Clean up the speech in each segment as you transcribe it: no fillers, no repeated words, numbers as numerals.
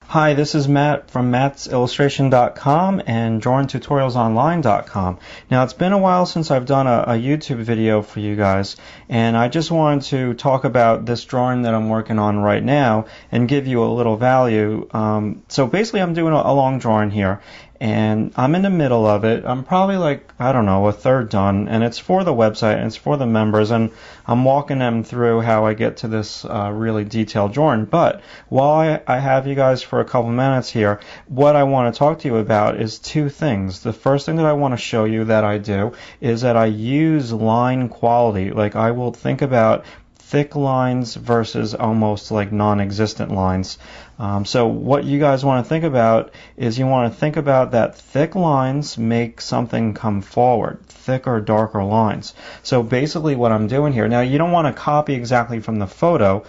Hi, this is Matt from mattsillustration.com and drawingtutorialsonline.com. Now, it's been a while since I've done a YouTube video for you guys, and I just wanted to talk about this drawing that I'm working on right now and give you a little value. So basically, I'm doing a long drawing here, and I'm in the middle of it. I'm probably like, I don't know, a third done, and it's for the website, and it's for the members, and I'm walking them through how I get to this really detailed drawing. But while I have you guys for a couple minutes here, what I want to talk to you about is two things. The first thing that I want to show you that I do is that I use line quality. Like, I will think about thick lines versus almost like non-existent lines. So what you guys want to think about is you want to think about that thick lines make something come forward, thicker, darker lines. So basically what I'm doing here, now you don't want to copy exactly from the photo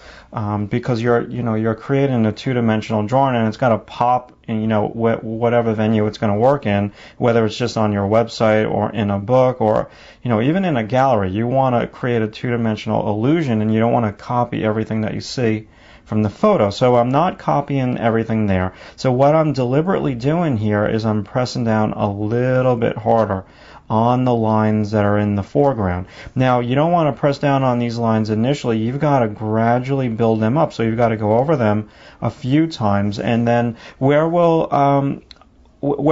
because you're creating a two-dimensional drawing, and it's got to pop in whatever venue it's going to work in, whether it's just on your website or in a book or even in a gallery. You want to create a two-dimensional illusion, and you don't want to copy everything that you see from the photo. So I'm not copying everything there. So what I'm deliberately doing here is I'm pressing down a little bit harder on the lines that are in the foreground. Now, you don't want to press down on these lines initially. You've got to gradually build them up. So you've got to go over them a few times, and then where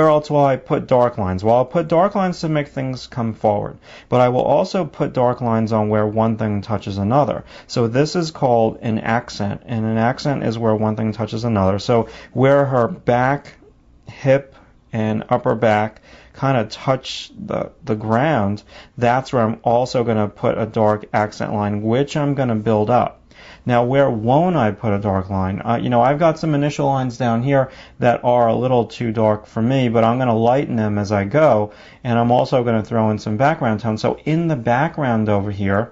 else will I put dark lines? Well, I'll put dark lines to make things come forward, but I will also put dark lines on where one thing touches another. So this is called an accent, and an accent is where one thing touches another. So where her back, hip, and upper back kind of touch the ground, that's where I'm also going to put a dark accent line, which I'm going to build up. Now, where won't I put a dark line? I've got some initial lines down here that are a little too dark for me, but I'm going to lighten them as I go, and I'm also going to throw in some background tone. So in the background over here,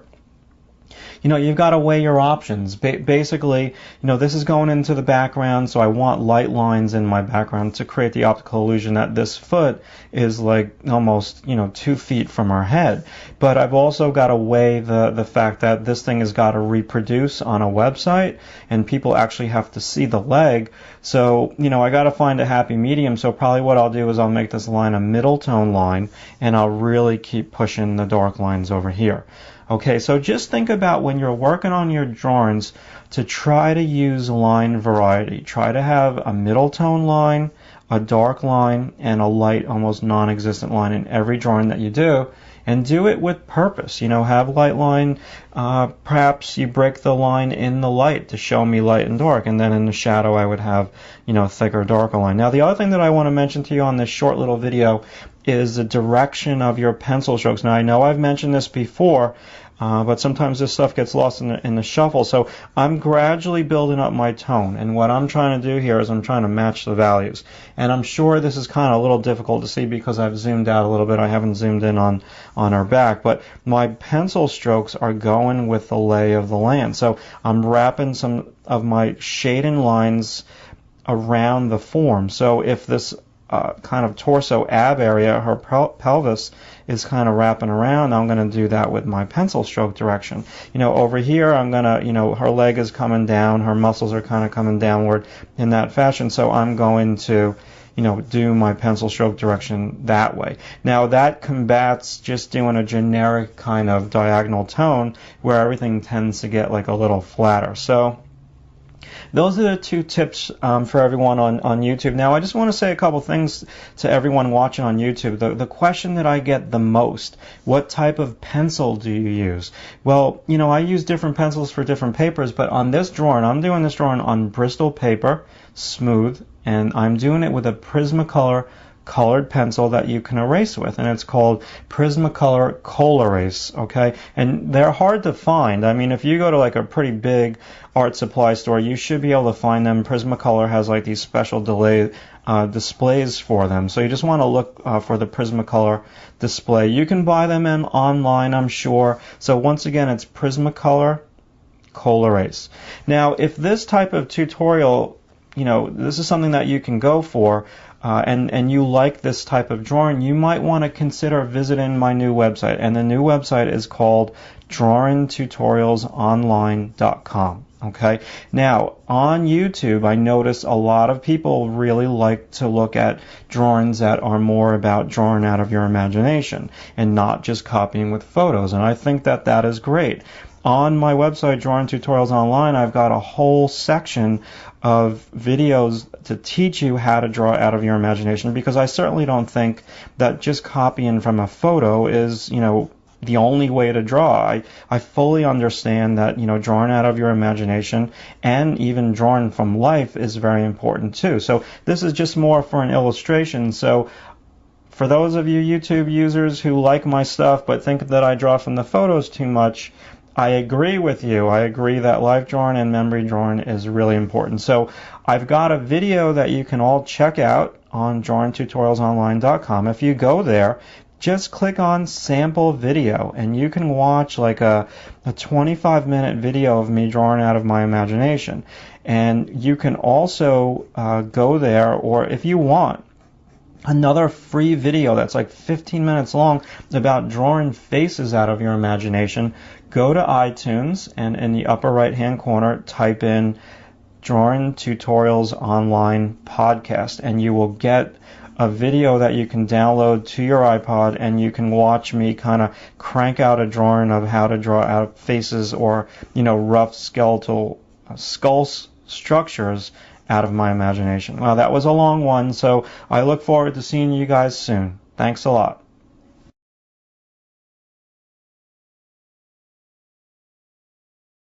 you've got to weigh your options. Basically, this is going into the background, so I want light lines in my background to create the optical illusion that this foot is like almost, 2 feet from her head. But I've also got to weigh the fact that this thing has got to reproduce on a website, and people actually have to see the leg. So, I got to find a happy medium. So probably what I'll do is I'll make this line a middle tone line, and I'll really keep pushing the dark lines over here. Okay, so just think about when you're working on your drawings to try to use line variety. Try to have a middle tone line, a dark line, and a light, almost non-existent line in every drawing that you do, and do it with purpose. Have light line, perhaps you break the line in the light to show me light and dark, and then in the shadow I would have, thicker, darker line. Now, the other thing that I want to mention to you on this short little video is the direction of your pencil strokes. Now, I know I've mentioned this before, but sometimes this stuff gets lost in the shuffle. So I'm gradually building up my tone, and what I'm trying to do here is I'm trying to match the values. And I'm sure this is kind of a little difficult to see because I've zoomed out a little bit. I haven't zoomed in on her back, but my pencil strokes are going with the lay of the land. So I'm wrapping some of my shading lines around the form. So if this kind of torso ab area, her pelvis is kind of wrapping around, I'm going to do that with my pencil stroke direction. Over here I'm going to, her leg is coming down, her muscles are kind of coming downward in that fashion, so I'm going to do my pencil stroke direction that way. Now, that combats just doing a generic kind of diagonal tone where everything tends to get like a little flatter. So those are the two tips for everyone on YouTube. Now, I just want to say a couple things to everyone watching on YouTube. The question that I get the most, what type of pencil do you use? Well, I use different pencils for different papers, but on this drawing, I'm doing this drawing on Bristol paper, smooth, and I'm doing it with a Prismacolor colored pencil that you can erase with, and it's called Prismacolor Colarase, okay? And they're hard to find. I mean, if you go to like a pretty big art supply store, you should be able to find them. Prismacolor has like these special displays for them, so you just want to look for the Prismacolor display. You can buy them online, I'm sure. So once again, it's Prismacolor Colarase. Now, if this type of tutorial, this is something that you can go for, and you like this type of drawing, you might want to consider visiting my new website. And the new website is called drawingtutorialsonline.com. Okay. Now, on YouTube, I notice a lot of people really like to look at drawings that are more about drawing out of your imagination and not just copying with photos. And I think that that is great. On my website, Drawing Tutorials Online, I've got a whole section of videos to teach you how to draw out of your imagination, because I certainly don't think that just copying from a photo is, the only way to draw. I fully understand that, drawing out of your imagination and even drawing from life is very important too. So this is just more for an illustration. So for those of you YouTube users who like my stuff but think that I draw from the photos too much, I agree with you. I agree that life drawing and memory drawing is really important. So I've got a video that you can all check out on drawingtutorialsonline.com. If you go there, just click on sample video and you can watch like a 25-minute video of me drawing out of my imagination. And you can also go there, or if you want, another free video that's like 15 minutes long about drawing faces out of your imagination. Go to iTunes and in the upper right hand corner type in Drawing Tutorials Online Podcast, and you will get a video that you can download to your iPod, and you can watch me kind of crank out a drawing of how to draw out faces or, rough skeletal skull structures out of my imagination. Well, that was a long one, so I look forward to seeing you guys soon. Thanks a lot.